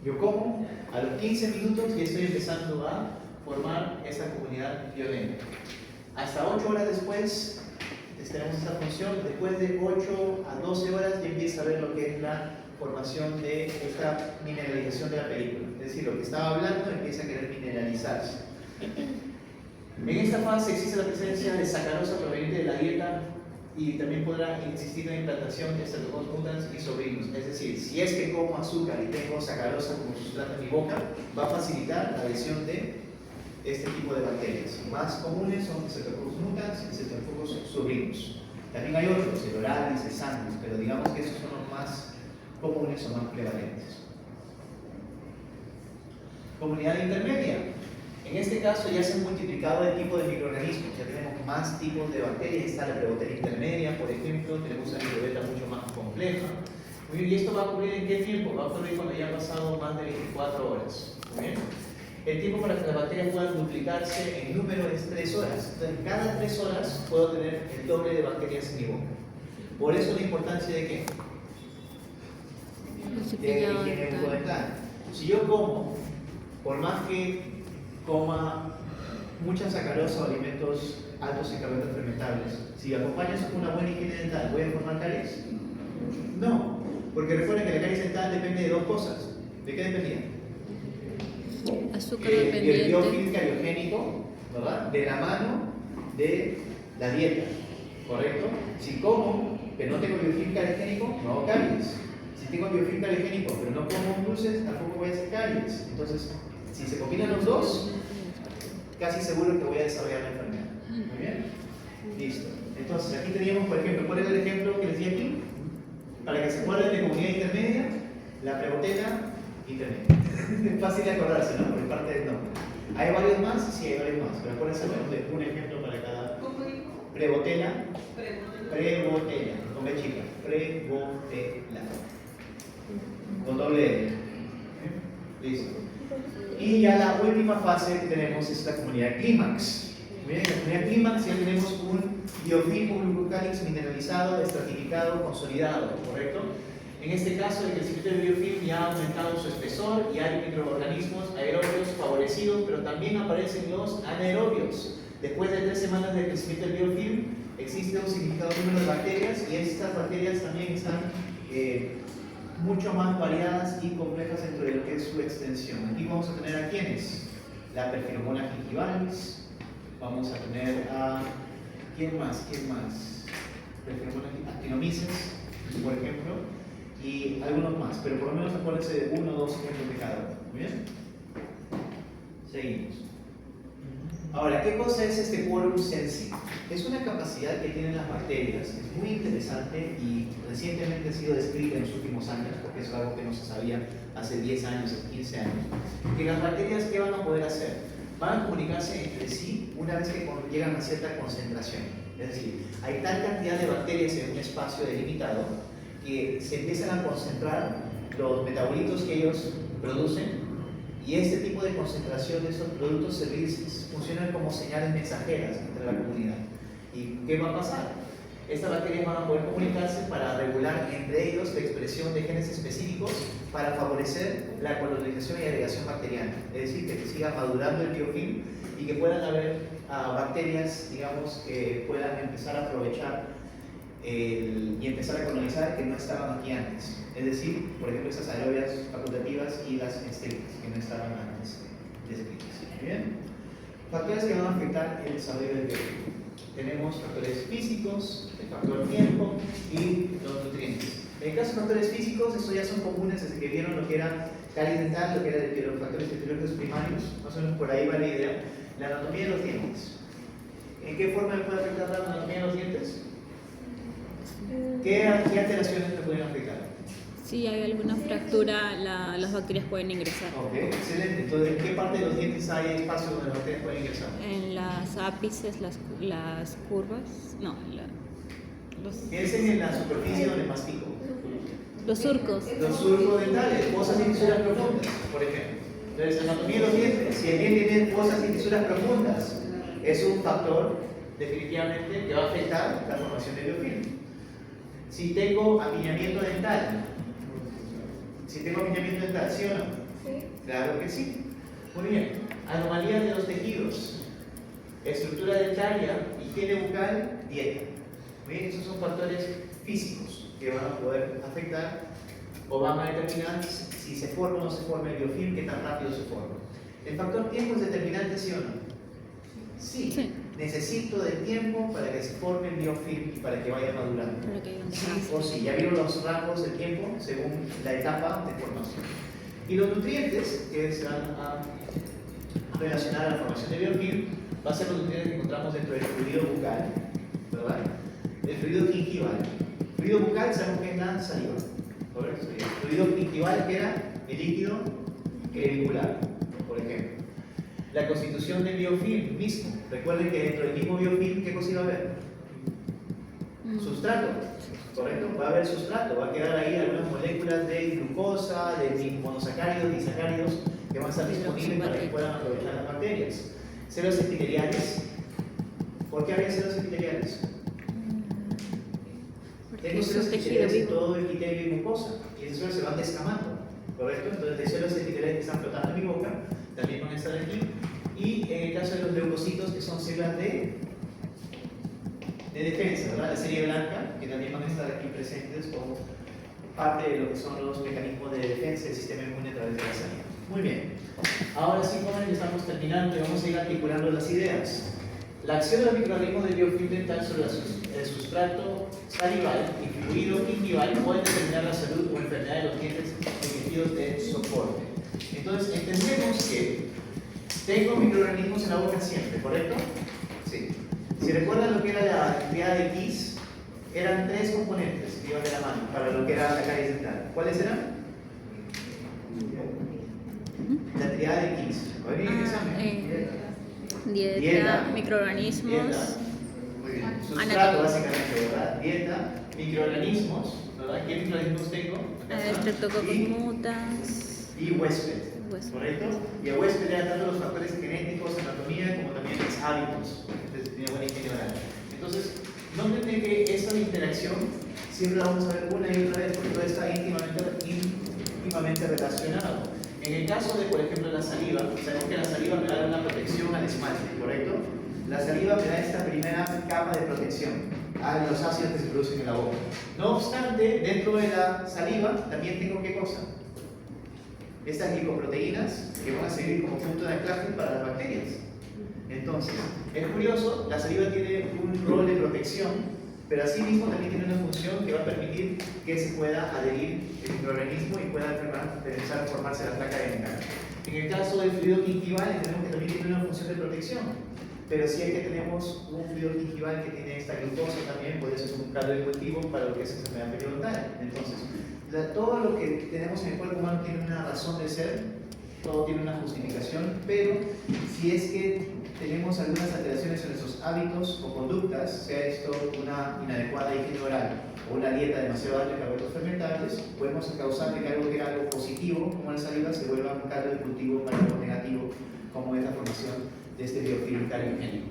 Yo como, a los 15 minutos ya estoy empezando a formar esta comunidad pionera. Hasta 8 horas después tenemos esta función. Después de 8 a 12 horas ya empieza a ver lo que es la formación de esta mineralización de la película. Es decir, lo que estaba hablando empieza a querer mineralizarse. En esta fase existe la presencia de sacarosa proveniente de la dieta y también podrá existir la implantación de Streptococcus mutans y sobrinos. Es decir, si es que como azúcar y tengo sacarosa como sustrato en mi boca, va a facilitar la adhesión de este tipo de bacterias. Más comunes son Streptococcus mutans y Streptococcus sobrinos. También hay otros, el Orales, el Sanus, pero digamos que estos son los más comunes o más prevalentes. Comunidad intermedia. En este caso ya se han multiplicado el tipo de microorganismos, ya tenemos más tipos de bacterias. Está la Prebotella intermedia, por ejemplo, tenemos una microbiota mucho más compleja. Muy bien, ¿y esto va a ocurrir en qué tiempo? Va a ocurrir cuando ya han pasado más de 24 horas. Muy bien. El tiempo para que las bacterias puedan multiplicarse en número es 3 horas. Entonces, cada 3 horas puedo tener el doble de bacterias en mi boca. Por eso la importancia de qué? De higiene bucodental. Si yo como, por más que coma mucha sacarosa o alimentos altos en carbohidratos fermentables, si acompaño eso con una buena higiene dental, ¿voy a formar caries? No, porque recuerden que la caries dental depende de dos cosas. ¿De qué dependía? Azúcar El dependiente. biofilm cariogénico, ¿verdad? De la mano de la dieta, ¿correcto? Si como, pero no tengo biofilm cariogénico, no hago caries. Si tengo biofilm cariogénico, pero no como dulces, tampoco voy a hacer caries. Entonces, si se combinan los dos, casi seguro que voy a desarrollar la enfermedad. Muy bien. Listo. Entonces, aquí teníamos, por ejemplo, ¿cuál es el ejemplo que les di aquí? Para que se acuerden de comunidad intermedia, la Prebotella intermedia. Es fácil de acordarse, ¿no? Por parte del nombre. ¿Hay varios más? Sí, hay varios más. Pero acuérdense de un ejemplo para cada. ¿Cómo dijo? Prebotella. Prebotella. Con B chica. Prebotella. Con doble L. Listo. Y ya la última fase que tenemos es la comunidad clímax. Miren, en la comunidad clímax ya tenemos un biofilm glucocálix mineralizado, estratificado, consolidado, ¿correcto? En este caso, el crecimiento del biofilm ya ha aumentado su espesor y hay microorganismos aerobios favorecidos, pero también aparecen los anaerobios. Después de 3 semanas de crecimiento del biofilm, existe un significado número de bacterias y estas bacterias también están mucho más variadas y complejas dentro de lo que es su extensión. Aquí vamos a tener a quiénes: la Perfiromona gingivalis, vamos a tener a ¿quién más? Perfiromona actinomyces, por ejemplo, y algunos más, pero por lo menos acuérdense de 1 o 2 ejemplos de cada uno. ¿Muy bien? Seguimos. Ahora, ¿qué cosa es este quorum sensing? Es una capacidad que tienen las bacterias, es muy interesante y recientemente ha sido descrita en los últimos años, porque es algo que no se sabía hace 10 años, hace 15 años, que las bacterias, ¿qué van a poder hacer? Van a comunicarse entre sí una vez que llegan a cierta concentración. Es decir, hay tal cantidad de bacterias en un espacio delimitado que se empiezan a concentrar los metabolitos que ellos producen. Y este tipo de concentración de estos productos funcionan como señales mensajeras entre la comunidad. ¿Y qué va a pasar? Estas bacterias van a poder comunicarse para regular entre ellos la expresión de genes específicos para favorecer la colonización y agregación bacteriana. Es decir, que siga madurando el biofilm y que puedan haber bacterias, digamos, que puedan empezar a aprovechar y empezar a colonizar que no estaban aquí antes. Es decir, por ejemplo, estas aerobias facultativas y las estrictas que no estaban antes descritas. Bien. Factores que van a afectar el desarrollo del biofilm. Tenemos factores físicos, el factor tiempo y los nutrientes. En el caso de factores físicos, estos ya son comunes desde que vieron lo que era caries dental, lo que era los factores etiológicos primarios, más o menos por ahí va la idea. La anatomía de los dientes. ¿En qué forma me puede afectar la anatomía de los dientes? ¿Qué alteraciones me pueden afectar? Si hay alguna fractura, las bacterias pueden ingresar. Ok, excelente. Entonces, ¿en qué parte de los dientes hay espacio donde las bacterias pueden ingresar? En las ápices, las curvas, no, Piensen en la superficie donde mastico. los surcos. Los surcos dentales, fosas y fisuras profundas, por ejemplo. Entonces, anatomía de los dientes. Si el diente tiene fosas y fisuras profundas, es un factor definitivamente que va a afectar la formación de biofilm. Si tengo apiñamiento dental, ¿sí o no? Sí. Claro que sí. Muy bien. Anomalías de los tejidos, estructura dentaria, higiene bucal, dieta. Muy bien, esos son factores físicos que van a poder afectar o van a determinar si se forma o no se forma el biofilm, qué tan rápido se forma. ¿El factor tiempo es determinante, sí o no? Sí. Sí. Necesito de tiempo para que se forme el biofilm y para que vaya madurando. Para que vayan Sí dejando. o sí, ya vieron los rangos de tiempo según la etapa de formación. Y los nutrientes que se van a relacionar a la formación de biofilm va a ser los nutrientes que encontramos dentro del fluido bucal, ¿verdad? El fluido gingival. El fluido bucal sabemos que es la saliva, ¿correcto? El fluido gingival que era el líquido clavicular, por ejemplo. La constitución del biofilm mismo. Recuerden que dentro del mismo biofilm, ¿qué cosa iba a haber? Sustrato, ¿correcto? Va a haber sustrato, va a quedar ahí algunas moléculas de glucosa, de monosacáridos, disacáridos, que van a estar disponibles para que puedan aprovechar las bacterias. Células epiteliales. ¿Por qué había células epiteliales? Tengo Es células un tejido epiteliales en vivo. todo el epitelio y mucosa, y esas células se van descamando, ¿correcto? Entonces, las células epiteliales que están flotando en mi boca también van a estar aquí. Y en el caso de los leucocitos, que son células de defensa, ¿verdad? La serie blanca, que también van a estar aquí presentes como parte de lo que son los mecanismos de defensa del sistema inmune a través de la saliva. Muy bien. Ahora sí, jóvenes, estamos terminando y vamos a ir articulando las ideas. La acción de los microorganismos del biofilm dental sobre el sustrato salival y fluido gingival puede determinar la salud o enfermedad de los dientes en tejidos de soporte. Entonces, entendemos que tengo microorganismos en la boca siempre, ¿correcto? Sí. Si recuerdan lo que era la triada de Kiss, eran tres componentes que iban de la mano para lo que era la caries dental. ¿Cuáles eran? La triada de Kiss. ¿Hoy viene el examen? Dieta, microorganismos. Dieta. Muy bien. Sustrato, básicamente, ¿verdad? Dieta, microorganismos, ¿verdad? ¿Qué microorganismos tengo? Acá está. Streptococcus mutas. Y huésped. Huésped. ¿Correcto? Y el huésped era tanto los factores genéticos, anatomía, como también los hábitos. Entonces, tenía buena higiene oral. Entonces, noten que esta interacción siempre la vamos a ver una y otra vez porque todo está íntimamente relacionado. En el caso de, por ejemplo, la saliva, sabemos que la saliva me da una protección al esmalte, ¿correcto? La saliva me da esta primera capa de protección a los ácidos que se producen en la boca. No obstante, dentro de la saliva también tengo ¿qué cosa? Estas glicoproteínas que van a servir como punto de anclaje para las bacterias. Entonces, es curioso, la saliva tiene un rol de protección, pero asimismo también tiene una función que va a permitir que se pueda adherir el microorganismo y pueda empezar a formarse la placa dental. En el caso del fluido gingival, entendemos que también tiene una función de protección, pero si es que tenemos un fluido gingival que tiene esta glucosa también, puede ser un caldo de cultivo para lo que es enfermedad periodontal. Entonces, todo lo que tenemos en el cuerpo humano tiene una razón de ser, todo tiene una justificación, pero si es que tenemos algunas alteraciones en nuestros hábitos o conductas, sea esto una inadecuada higiene oral o una dieta demasiado alta de carbohidratos fermentables, podemos causar que algo que era algo positivo, como la saliva, se vuelva un caldo de cultivo para algo negativo, como es la formación de este biofilm cariogénico.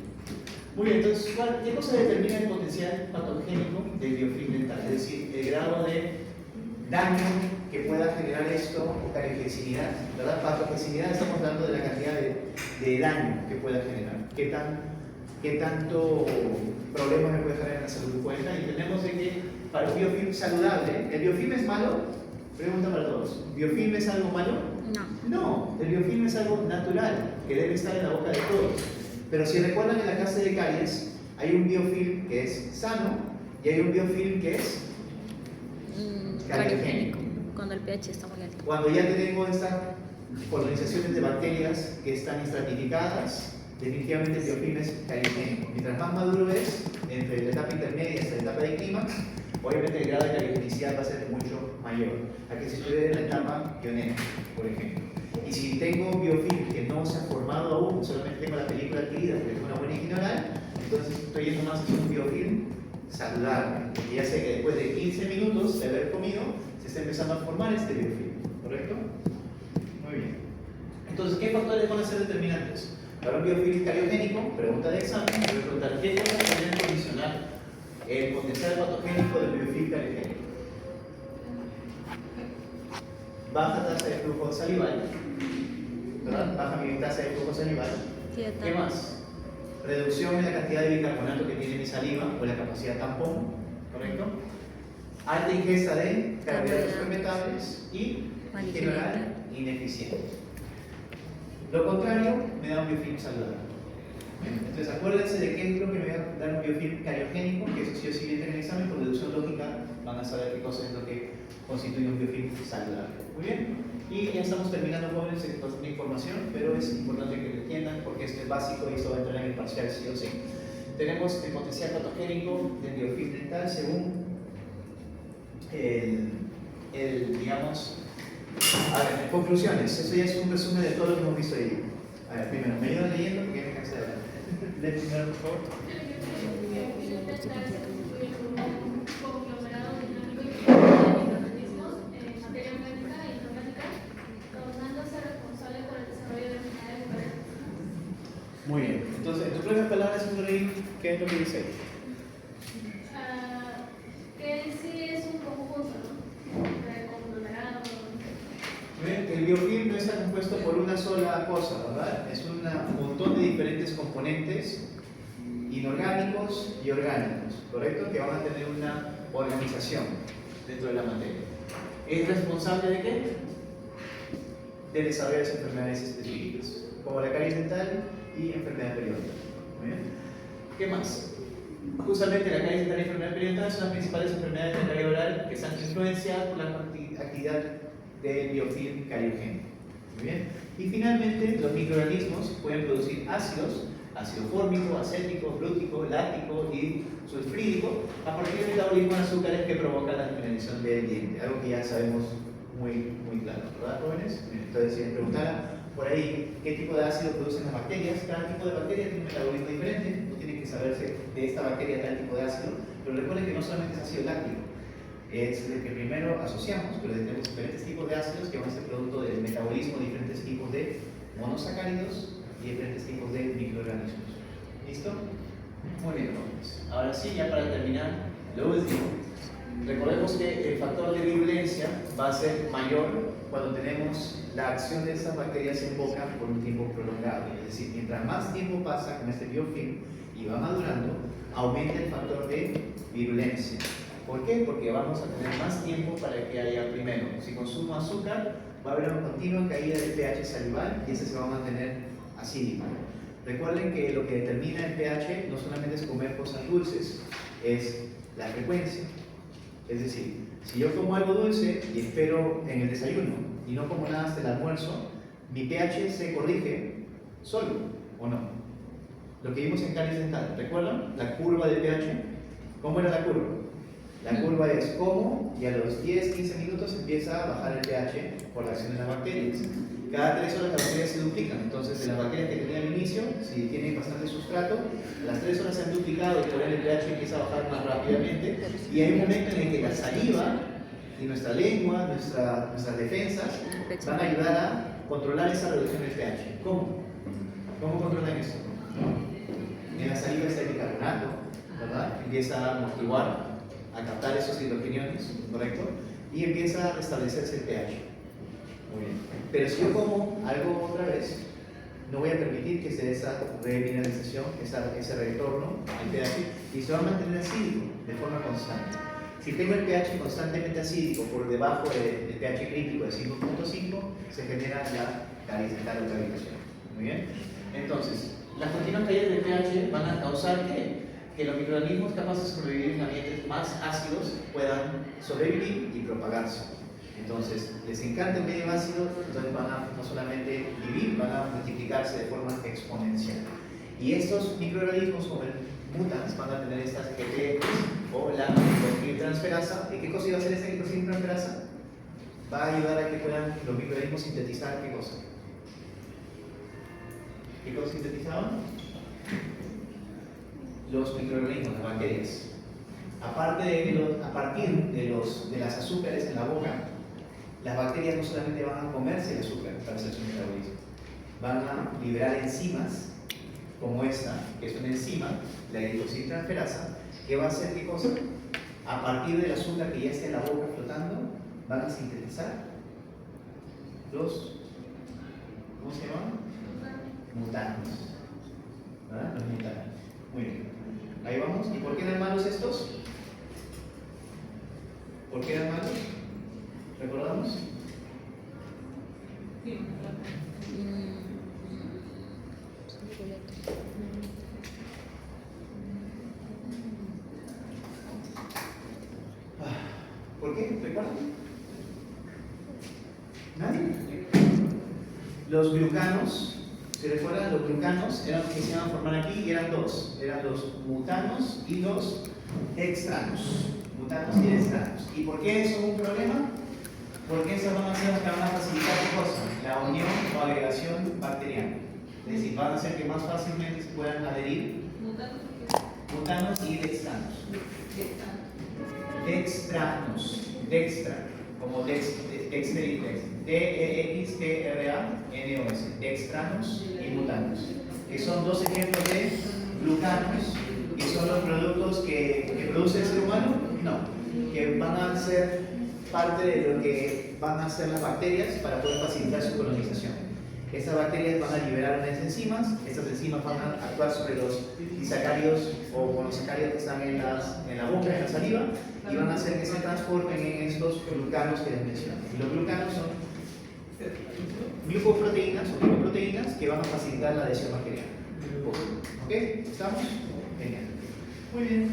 Muy bien, entonces, ¿qué cosa determina el potencial patogénico del biofilm dental? Es decir, el grado de daño que pueda generar esto o cariogenicidad, ¿verdad? Patogenicidad, estamos hablando de la cantidad de daño que pueda generar. ¿Qué tanto problema me puede generar en la salud bucodental? Y entendemos de que para un biofilm saludable, ¿el biofilm es malo? Pregunta para todos. ¿Biofilm es algo malo? No. No, el biofilm es algo natural, que debe estar en la boca de todos. Pero si recuerdan en la clase de caries, hay un biofilm que es sano y hay un biofilm que es cariogénico. Cuando el pH está muy alto. Cuando ya tenemos estas colonizaciones de bacterias que están estratificadas, definitivamente el biofilm es cariogénico. Mientras más maduro es, entre la etapa intermedia hasta la etapa de clímax, obviamente el grado de cariogenicidad va a ser mucho mayor a que si estuviera en la etapa pionera, por ejemplo. Y si tengo un biofilm que no se ha formado aún, solamente tengo la película adquirida porque tengo una buena higiene oral, entonces estoy yendo más hacia un biofilm saludable. Porque ya sé que después de 15 minutos de haber comido, se está empezando a formar este biofilm, ¿correcto? Muy bien. Entonces, ¿qué factores van a ser determinantes? Para un biofilm cariogénico, pregunta de examen, voy a preguntar qué cosas pueden condicionar el potencial patogénico del biofilm cariogénico. Baja tasa de flujo salival, ¿verdad? Baja mi tasa de flujo salival. Dieta. ¿Qué más? Reducción en la cantidad de bicarbonato que tiene mi saliva o la capacidad tampón, ¿correcto? Alta ingesta de carbohidratos fermentables y en general ineficiente. Lo contrario me da un biofilm saludable. Entonces acuérdense de qué es lo que me va a dar un biofilm cariogénico, que eso sí o sí viene en el examen, por deducción lógica van a saber qué cosa es lo que constituye un biofilm saludable. Muy bien, y ya estamos terminando, jóvenes, con la información, pero es importante que lo entiendan porque esto es básico y esto va a entrar en el parcial sí o sí. Tenemos el potencial patogénico del biofilm dental según digamos, a ver, conclusiones. Eso ya es un resumen de todo lo que hemos visto ahí. A ver, primero, ¿me ayudan leyendo? Porque ya me cansé de hablar. Lee primero, por favor. Muy bien. Entonces, en tus propias palabras, señor Rey, ¿qué es lo que dice ahí? Que sí es un conjunto, ¿no? De conglomerado. Muy bien, el biofilm no está compuesto por una sola cosa, ¿verdad? Es un montón de diferentes componentes inorgánicos y orgánicos, ¿correcto? Que van a tener una organización dentro de la materia. ¿Es responsable de qué? De desarrollar las enfermedades específicas, como la caries dental y enfermedad periodontal. Muy bien. ¿Qué más? Justamente la caries dental y enfermedad periodontal son las principales enfermedades de la carie oral que están influenciadas por la actividad del biofilm cariogénico. Muy bien. Y finalmente, los microorganismos pueden producir ácidos, ácido fórmico, acético, glútico, láctico y sulfrídico a partir del metabolismo de azúcares que provocan la mineralización del diente, algo que ya sabemos muy claro, ¿verdad, jóvenes? Entonces, si les preguntara por ahí qué tipo de ácido producen las bacterias, cada tipo de bacteria tiene un metabolismo diferente, no tienen que saberse de esta bacteria tal tipo de ácido, pero recuerden que no solamente es ácido láctico, es el que primero asociamos, pero tenemos diferentes tipos de ácidos que van a ser producto del metabolismo de diferentes tipos de monosacáridos y diferentes tipos de microorganismos. ¿Listo? Muy bien, jóvenes. Ahora sí, ya para terminar, lo último. Recordemos que el factor de virulencia va a ser mayor cuando tenemos la acción de estas bacterias en boca por un tiempo prolongado. Es decir, mientras más tiempo pasa con este biofilm y va madurando, aumenta el factor de virulencia. ¿Por qué? Porque vamos a tener más tiempo para que haya, primero, si consumo azúcar, va a haber una continua caída del pH salival y ese se va a mantener acídico. Recuerden que lo que determina el pH no solamente es comer cosas dulces, es la frecuencia. Es decir, si yo como algo dulce y espero en el desayuno y no como nada hasta el almuerzo, mi pH se corrige solo, ¿o no? Lo que vimos en caries dental, ¿recuerdan? La curva del pH. ¿Cómo era la curva? La curva es como y a los 10-15 minutos empieza a bajar el pH por la acción de las bacterias. Cada 3 horas las bacterias se duplican, entonces de las bacterias que tenían al inicio, si tienen bastante sustrato, a las 3 horas se han duplicado y por ende el pH empieza a bajar más rápidamente y hay un momento en el que la saliva y nuestra lengua, nuestras defensas van a ayudar a controlar esa reducción del pH. ¿Cómo? ¿Cómo controlan eso? En la saliva está el bicarbonato, ¿verdad? Empieza a amortiguar, a captar esos hidrogeniones, ¿correcto? Y empieza a restablecerse el pH. Muy bien. Pero si yo como algo otra vez, no voy a permitir que se dé esa remineralización, ese retorno al pH, y se va a mantener acídico de forma constante. Si tengo el pH constantemente acídico por debajo del pH crítico de 5.5, se genera la caries dental o cavitación. Muy bien. Entonces, las continuas caídas de pH van a causar ¿qué? que los microorganismos capaces de sobrevivir en ambientes más ácidos puedan sobrevivir y propagarse. Entonces, les encanta el medio ácido, entonces van a no solamente vivir, van a multiplicarse de forma exponencial. Y estos microorganismos, como el mutans, van a tener estas GTX o la glicosiltransferasa. ¿Y qué cosa iba a hacer esta glicosiltransferasa? Va a ayudar a que puedan los microorganismos sintetizar ¿qué cosa? ¿Qué cosa sintetizaban? Los microorganismos, las bacterias. Aparte a partir de las azúcares en la boca, las bacterias no solamente van a comerse el azúcar para hacer su metabolismo, van a liberar enzimas como esta, que es una enzima, la glicosiltransferasa, que va a hacer ¿qué cosa? A partir del azúcar que ya está en la boca flotando, van a sintetizar los, ¿cómo se llaman? Mutanos. ¿Verdad? Los mutanos. Muy bien. Ahí vamos. ¿Y por qué eran malos estos? ¿Por qué eran malos? ¿Recordamos? ¿Por qué? ¿Recuerdan? ¿Nadie? Los glucanos, ¿se recuerdan? Los glucanos eran los que se iban a formar aquí y eran dos. Eran los mutanos y los dextranos. Mutanos y dextranos. ¿Y por qué eso es un problema? Porque esas van a ser las que van a facilitar ¿qué cosa? La unión o agregación bacteriana. Es decir, van a hacer que más fácilmente se puedan adherir mutanos y dextranos. Dextra, como dexteridex, D-E-X-T-R-A-N-O-S, dextranos y mutanos, que son dos ejemplos de glucanos, que son los productos que produce el ser humano, no, que van a ser parte de lo que van a hacer las bacterias para poder facilitar su colonización. Estas bacterias van a liberar unas enzimas, estas enzimas van a actuar sobre los disacáridos o monosacáridos que están en la boca, en la saliva, y van a hacer que se transformen en estos glucanos que les mencioné. Y los glucanos son glucoproteínas o glicoproteínas que van a facilitar la adhesión bacteriana. ¿Ok? ¿Estamos? Genial. Muy bien.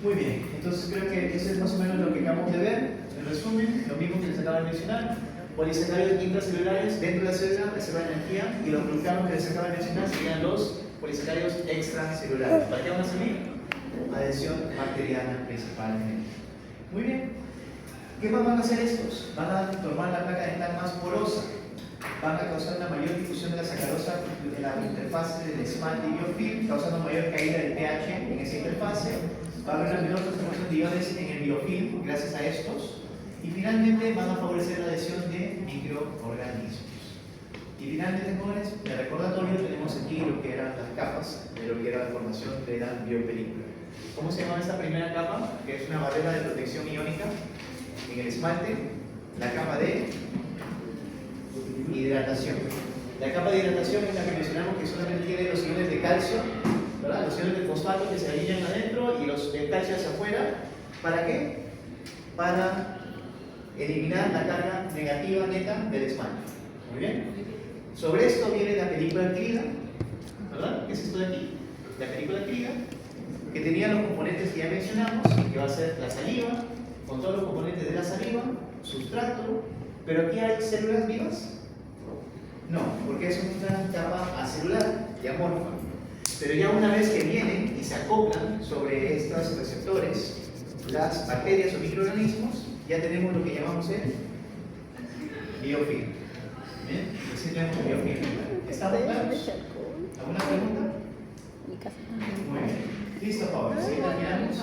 Muy bien. Entonces creo que eso es más o menos lo que acabamos de ver. En resumen, lo mismo que les acabo de mencionar. Polisacáridos intracelulares dentro de la célula reservan energía y los glucanos que les acabo de mencionar serían los polisacáridos extracelulares. ¿Para qué van a servir? Adhesión bacteriana principalmente. Muy bien. ¿Qué más van a hacer estos? Van a formar la placa dental más porosa. Van a causar una mayor difusión de la sacarosa en la interfase del esmalte y biofilm, causando mayor caída del pH en esa interfase. Va a haber una menor transformación de iones en el biofilm gracias a estos. Y finalmente van a favorecer la adhesión de microorganismos. Y finalmente, jóvenes, de recordatorio tenemos aquí lo que eran las capas de lo que era la formación de la biopelícula. ¿Cómo se llama esta primera capa? Que es una barrera de protección iónica en el esmalte. La capa de hidratación. La capa de hidratación es la que mencionamos que solamente tiene los iones de calcio, ¿verdad? Los iones de fosfato que se alinean adentro y los de calcio hacia afuera. ¿Para qué? Para eliminar la carga negativa neta del esmalte. Muy bien. Sobre esto viene la película acrílica, ¿verdad? ¿Qué es esto de aquí? La película acrílica, que tenía los componentes que ya mencionamos, que va a ser la saliva, con todos los componentes de la saliva, sustrato, pero aquí hay células vivas. No, porque es una capa acelular y amorfa. Pero ya una vez que vienen y se acoplan sobre estos receptores, las bacterias o microorganismos, ya tenemos lo que llamamos el biofilm. ¿Bien? Así tenemos biofilm. ¿Estamos claros? ¿Alguna pregunta? Muy bien. Listo, Pablo. ¿Sí terminamos?